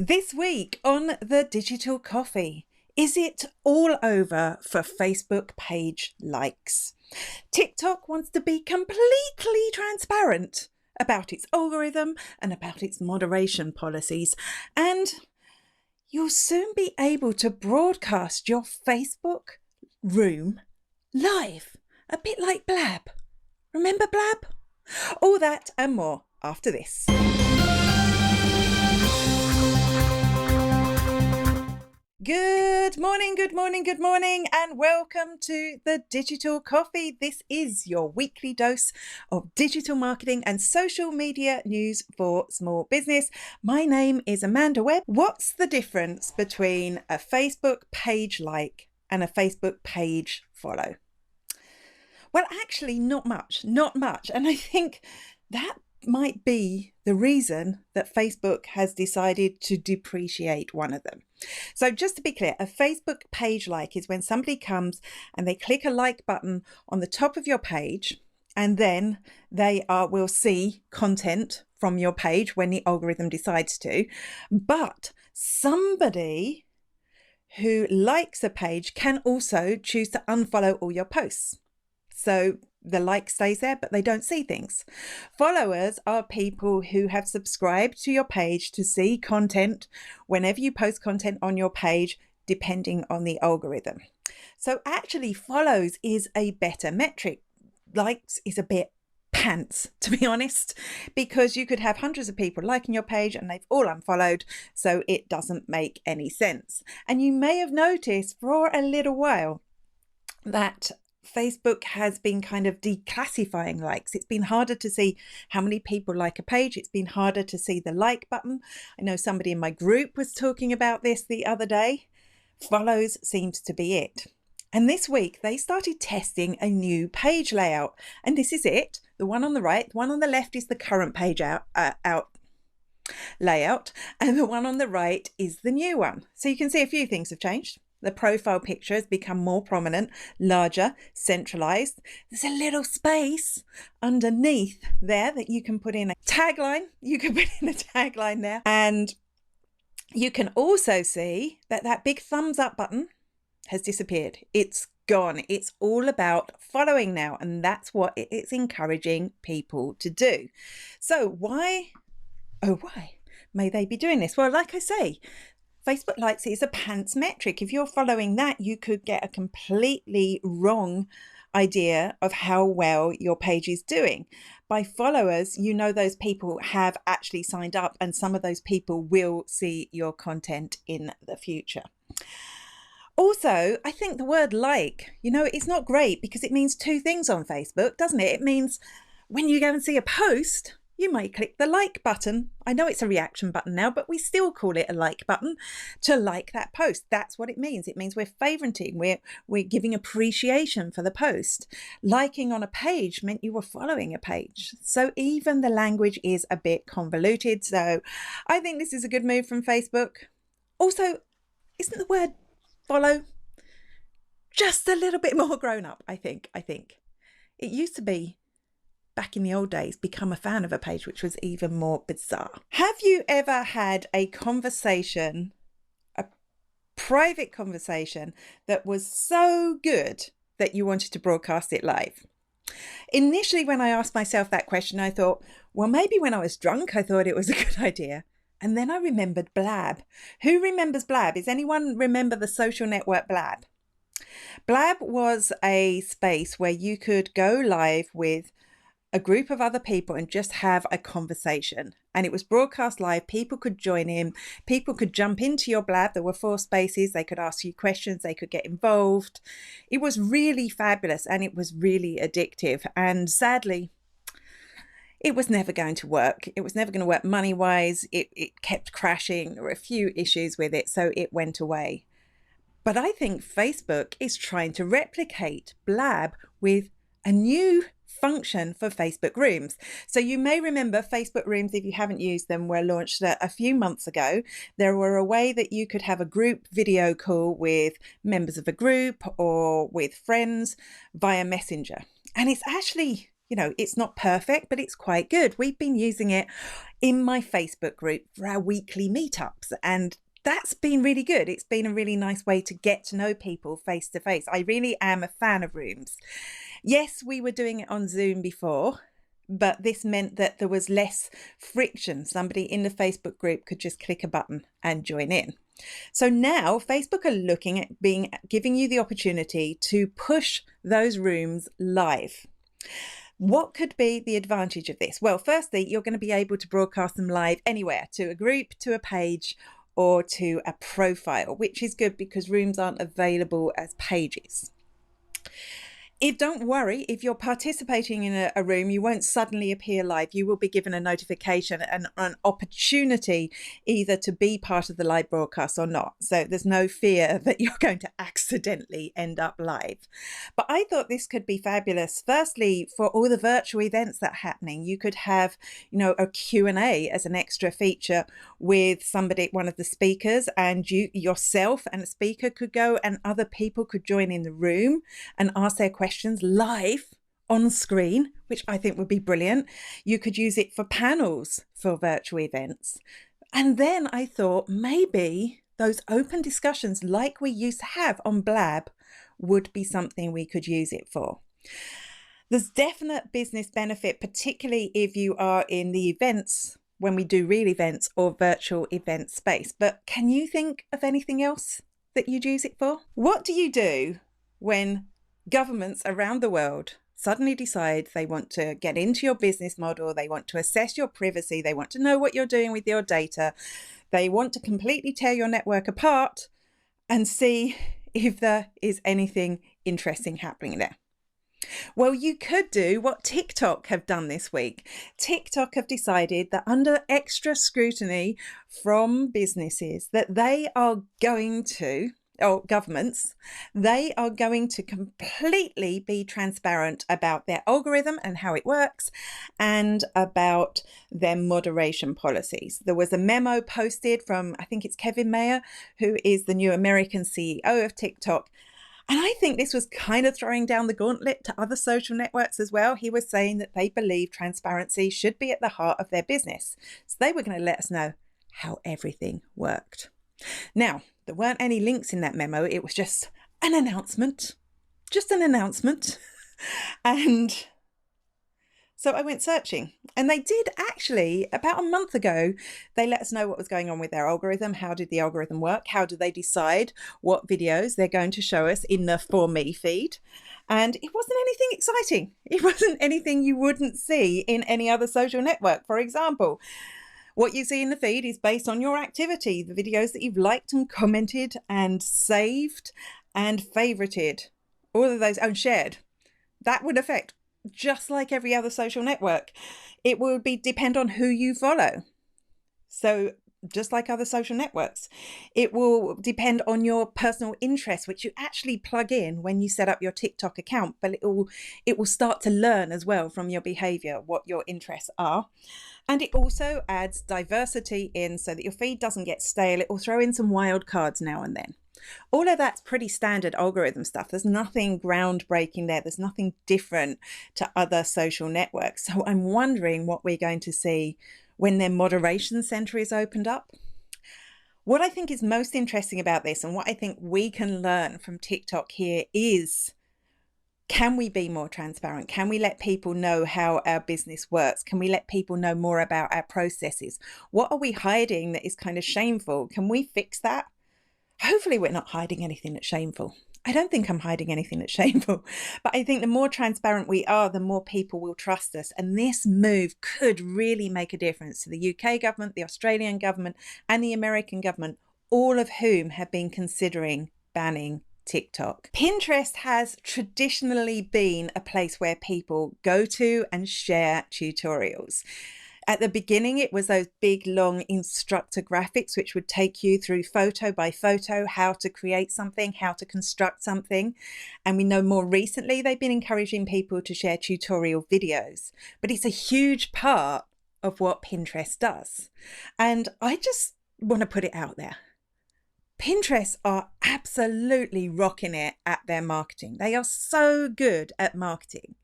This week on the Digital Coffee, is it all over for Facebook page likes? TikTok wants to be completely transparent about its algorithm and about its moderation policies, and you'll soon be able to broadcast your Facebook room live, a bit like Blab. Remember Blab? All that and more after this. Good morning, and welcome to the Digital Coffee. This is your weekly dose of digital marketing and social media news for small business. My name is Amanda Webb. What's the difference between a Facebook page like and a Facebook page follow? Well, actually, not much. And I think that might be the reason that Facebook has decided to depreciate one of them. So just to be clear, a Facebook page like is when somebody comes and they click a like button on the top of your page, and then they will see content from your page when the algorithm decides to. But somebody who likes a page can also choose to unfollow all your posts. So the like stays there, but they don't see things. Followers are people who have subscribed to your page to see content whenever you post content on your page, depending on the algorithm. So actually follows is a better metric. Likes is a bit pants, to be honest, because you could have hundreds of people liking your page and they've all unfollowed, so it doesn't make any sense. And you may have noticed for a little while that Facebook has been kind of declassifying likes. It's been harder to see how many people like a page. It's been harder to see the like button. I know somebody in my group was talking about this the other day. Follows seems to be it. And this week they started testing a new page layout. And this is it. The one on the right, the one on the left is the current page out layout. And the one on the right is the new one. So you can see a few things have changed. The profile picture has become more prominent, larger, centralized. There's a little space underneath there that you can put in a tagline. There. And you can also see that that big thumbs up button has disappeared. It's gone. It's all about following now. And that's what it's encouraging people to do. So why may they be doing this? Well, like I say, Facebook likes it is a pants metric. If you're following that, you could get a completely wrong idea of how well your page is doing. By followers, you know those people have actually signed up, and some of those people will see your content in the future. Also, I think the word like, it's not great because it means two things on Facebook, doesn't it? It means when you go and see a post, you might click the like button. I know it's a reaction button now, but we still call it a like button to like that post. That's what it means. It means we're favoriting, we're giving appreciation for the post. Liking on a page meant you were following a page. So even the language is a bit convoluted. So I think this is a good move from Facebook. Also, isn't the word follow just a little bit more grown up? I think. It used to be, back in the old days, become a fan of a page, which was even more bizarre. Have you ever had a conversation, a private conversation, that was so good that you wanted to broadcast it live? Initially, when I asked myself that question, I thought, well, maybe when I was drunk, I thought it was a good idea. And then I remembered Blab. Who remembers Blab? Does anyone remember the social network Blab? Blab was a space where you could go live with a group of other people and just have a conversation. And it was broadcast live. People could join in. People could jump into your Blab. There were 4 spaces. They could ask you questions. They could get involved. It was really fabulous and it was really addictive. And sadly, it was never going to work. It was never going to work money-wise. It kept crashing. There were a few issues with it, so it went away. But I think Facebook is trying to replicate Blab with a new function for Facebook Rooms. So you may remember Facebook Rooms, if you haven't used them, were launched a few months ago. There were a way that you could have a group video call with members of a group or with friends via Messenger. And it's actually it's not perfect, but it's quite good. We've been using it in my Facebook group for our weekly meetups, and that's been really good. It's been a really nice way to get to know people face to face. I really am a fan of rooms. Yes, we were doing it on Zoom before, but this meant that there was less friction. Somebody in the Facebook group could just click a button and join in. So now Facebook are looking at giving you the opportunity to push those rooms live. What could be the advantage of this? Well, firstly, you're going to be able to broadcast them live anywhere, to a group, to a page, or to a profile, which is good because rooms aren't available as pages. Don't worry, if you're participating in a room, you won't suddenly appear live. You will be given a notification and an opportunity either to be part of the live broadcast or not. So there's no fear that you're going to accidentally end up live. But I thought this could be fabulous. Firstly, for all the virtual events that are happening, you could have, a Q&A as an extra feature with somebody, one of the speakers, and you yourself and the speaker could go, and other people could join in the room and ask their questions live on screen, which I think would be brilliant. You could use it for panels for virtual events. And then I thought maybe those open discussions like we used to have on Blab would be something we could use it for. There's definite business benefit, particularly if you are in the events, when we do real events or virtual event space. But can you think of anything else that you'd use it for? What do you do when governments around the world suddenly decide they want to get into your business model, they want to assess your privacy, they want to know what you're doing with your data, they want to completely tear your network apart and see if there is anything interesting happening there? Well, you could do what TikTok have done this week. TikTok have decided that under extra scrutiny from businesses that they are going to, or governments, they are going to completely be transparent about their algorithm and how it works and about their moderation policies. There was a memo posted from, I think it's Kevin Mayer, who is the new American CEO of TikTok. And I think this was kind of throwing down the gauntlet to other social networks as well. He was saying that they believe transparency should be at the heart of their business. So they were going to let us know how everything worked. Now, there weren't any links in that memo. It was just an announcement. And so I went searching, and they did actually, about a month ago, they let us know what was going on with their algorithm. How did the algorithm work? How do they decide what videos they're going to show us in the For Me feed? And it wasn't anything exciting. It wasn't anything you wouldn't see in any other social network. For example, what you see in the feed is based on your activity, the videos that you've liked and commented and saved and favorited, all of those, and shared. That would affect, just like every other social network, it will depend on who you follow. So just like other social networks, it will depend on your personal interests, which you actually plug in when you set up your TikTok account, but it will start to learn as well from your behavior what your interests are. And it also adds diversity in so that your feed doesn't get stale. It will throw in some wild cards now and then. All of that's pretty standard algorithm stuff. There's nothing groundbreaking there. There's nothing different to other social networks. So I'm wondering what we're going to see when their moderation center is opened up. What I think is most interesting about this, and what I think we can learn from TikTok here, is, can we be more transparent? Can we let people know how our business works? Can we let people know more about our processes? What are we hiding that is kind of shameful? Can we fix that? Hopefully we're not hiding anything that's shameful. I don't think I'm hiding anything that's shameful, but I think the more transparent we are, the more people will trust us. And this move could really make a difference to the UK government, the Australian government, and the American government, all of whom have been considering banning TikTok. Pinterest has traditionally been a place where people go to and share tutorials. At the beginning, it was those big, long instructor graphics, which would take you through photo by photo, how to create something, how to construct something. And we know more recently, they've been encouraging people to share tutorial videos. But it's a huge part of what Pinterest does. And I just want to put it out there. Pinterest are absolutely rocking it at their marketing. They are so good at marketing.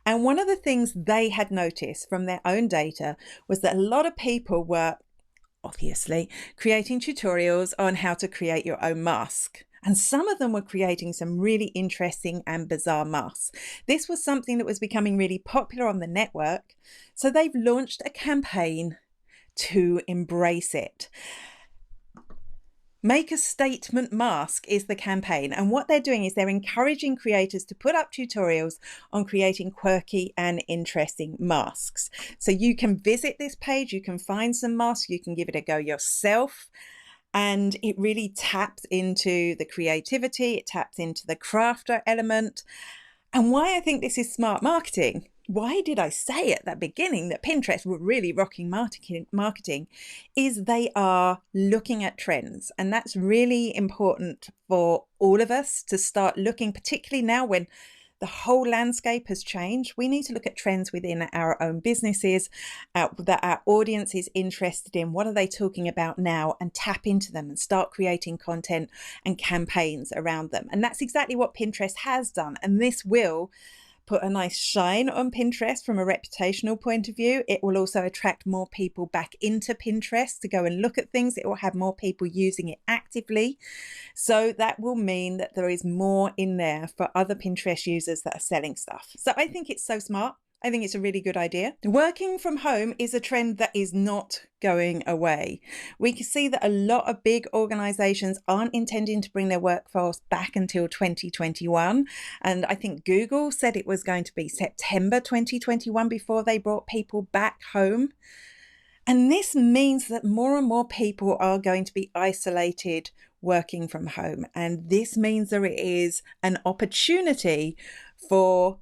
And one of the things they had noticed from their own data was that a lot of people were obviously creating tutorials on how to create your own mask. And some of them were creating some really interesting and bizarre masks. This was something that was becoming really popular on the network. So they've launched a campaign to embrace it. Make a Statement Mask is the campaign. And what they're doing is they're encouraging creators to put up tutorials on creating quirky and interesting masks. So you can visit this page, you can find some masks, you can give it a go yourself. And it really taps into the creativity, it taps into the crafter element. And why I think this is smart marketing, why did I say at the beginning that Pinterest were really rocking marketing, is they are looking at trends. And that's really important for all of us to start looking, particularly now when the whole landscape has changed. We need to look at trends within our own businesses that our audience is interested in. What are they talking about now? And tap into them and start creating content and campaigns around them. And that's exactly what Pinterest has done. And this will put a nice shine on Pinterest from a reputational point of view. It will also attract more people back into Pinterest to go and look at things. It will have more people using it actively. So that will mean that there is more in there for other Pinterest users that are selling stuff. So I think it's so smart. I think it's a really good idea. Working from home is a trend that is not going away. We can see that a lot of big organizations aren't intending to bring their workforce back until 2021. And I think Google said it was going to be September 2021 before they brought people back home. And this means that more and more people are going to be isolated working from home. And this means there is an opportunity for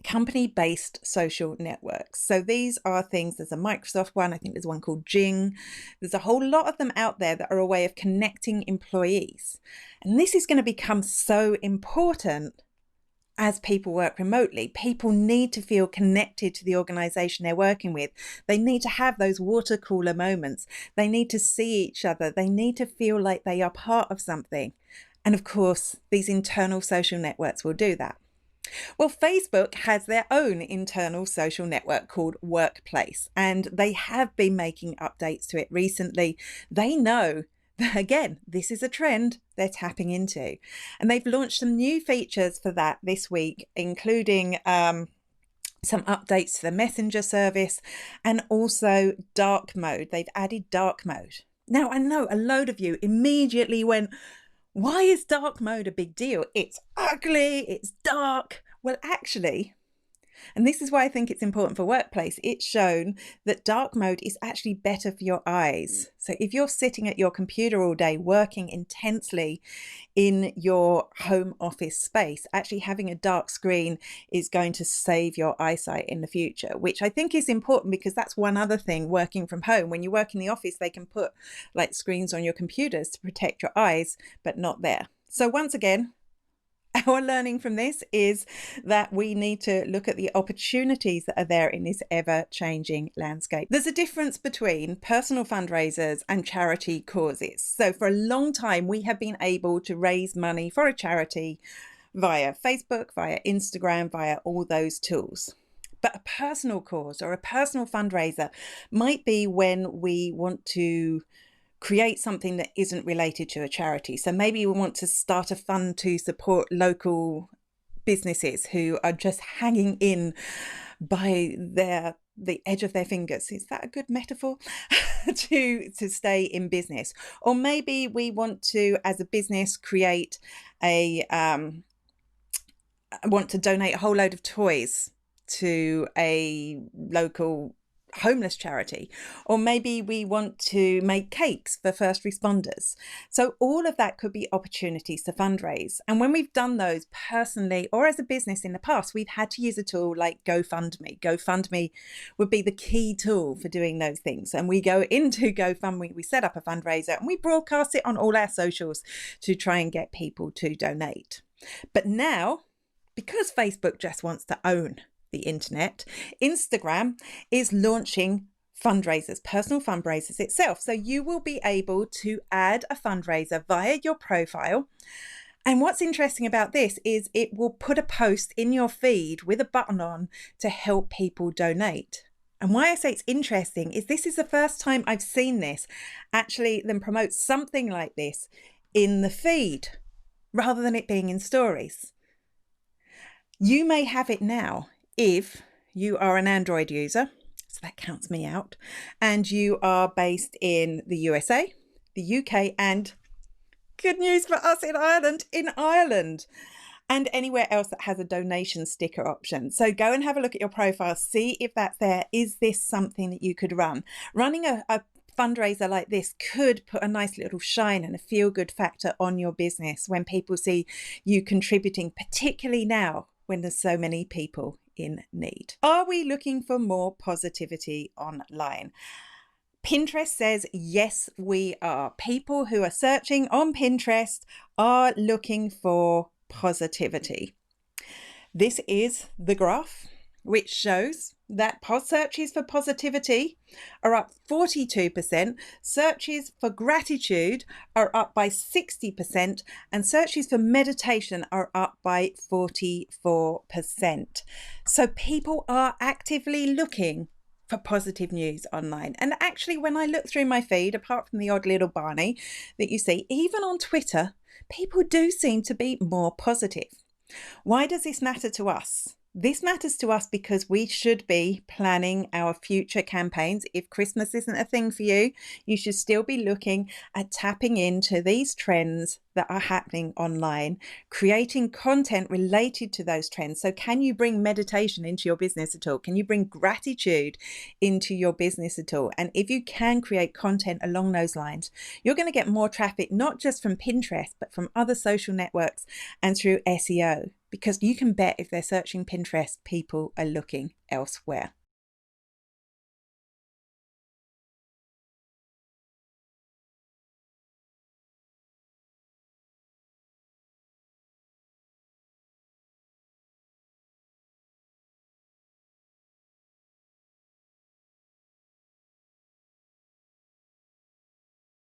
company-based social networks. So these are things, there's a Microsoft one, I think there's one called Jing. There's a whole lot of them out there that are a way of connecting employees. And this is going to become so important as people work remotely. People need to feel connected to the organization they're working with. They need to have those water cooler moments. They need to see each other. They need to feel like they are part of something. And of course, these internal social networks will do that. Well, Facebook has their own internal social network called Workplace, and they have been making updates to it recently. They know that, again, this is a trend they're tapping into, and they've launched some new features for that this week, including some updates to the Messenger service and also dark mode. They've added dark mode. Now, I know a load of you immediately went, why is dark mode a big deal? It's ugly, it's dark. Well, actually, and this is why I think it's important for Workplace, it's shown that dark mode is actually better for your eyes. So if you're sitting at your computer all day working intensely in your home office space, actually having a dark screen is going to save your eyesight in the future, which I think is important because that's one other thing working from home. When you work in the office, they can put like screens on your computers to protect your eyes, but not there. So once again, our learning from this is that we need to look at the opportunities that are there in this ever-changing landscape. There's a difference between personal fundraisers and charity causes. So for a long time, we have been able to raise money for a charity via Facebook, via Instagram, via all those tools. But a personal cause or a personal fundraiser might be when we want to create something that isn't related to a charity. So maybe we want to start a fund to support local businesses who are just hanging in by the edge of their fingers. Is that a good metaphor? to stay in business. Or maybe we want to, as a business, create want to donate a whole load of toys to a local homeless charity, or maybe we want to make cakes for first responders. So all of that could be opportunities to fundraise. And when we've done those personally or as a business in the past, we've had to use a tool like GoFundMe. GoFundMe would be the key tool for doing those things. And we go into GoFundMe, we set up a fundraiser and we broadcast it on all our socials to try and get people to donate. But now, because Facebook just wants to own the internet, Instagram is launching fundraisers, personal fundraisers itself. So you will be able to add a fundraiser via your profile And what's interesting about this is it will put a post in your feed with a button on to help people donate. And why I say it's interesting is this is the first time I've seen this actually then promote something like this in the feed rather than it being in stories. You may have it now if you are an Android user, so that counts me out, and you are based in the USA, the UK, and good news for us in Ireland, and anywhere else that has a donation sticker option. So go and have a look at your profile, see if that's there. Is this something that you could run? Running a fundraiser like this could put a nice little shine and a feel-good factor on your business when people see you contributing, particularly now when there's so many people in need. Are we looking for more positivity online? Pinterest says, yes, we are. People who are searching on Pinterest are looking for positivity. This is the graph, which shows that searches for positivity are up 42%, searches for gratitude are up by 60%, and searches for meditation are up by 44%. So people are actively looking for positive news online. And actually, when I look through my feed, apart from the odd little Barney that you see, even on Twitter, people do seem to be more positive. Why does this matter to us? This matters to us because we should be planning our future campaigns. If Christmas isn't a thing for you, you should still be looking at tapping into these trends that are happening online, creating content related to those trends. So can you bring meditation into your business at all? Can you bring gratitude into your business at all? And if you can create content along those lines, you're going to get more traffic, not just from Pinterest, but from other social networks and through SEO. Because you can bet if they're searching Pinterest, people are looking elsewhere.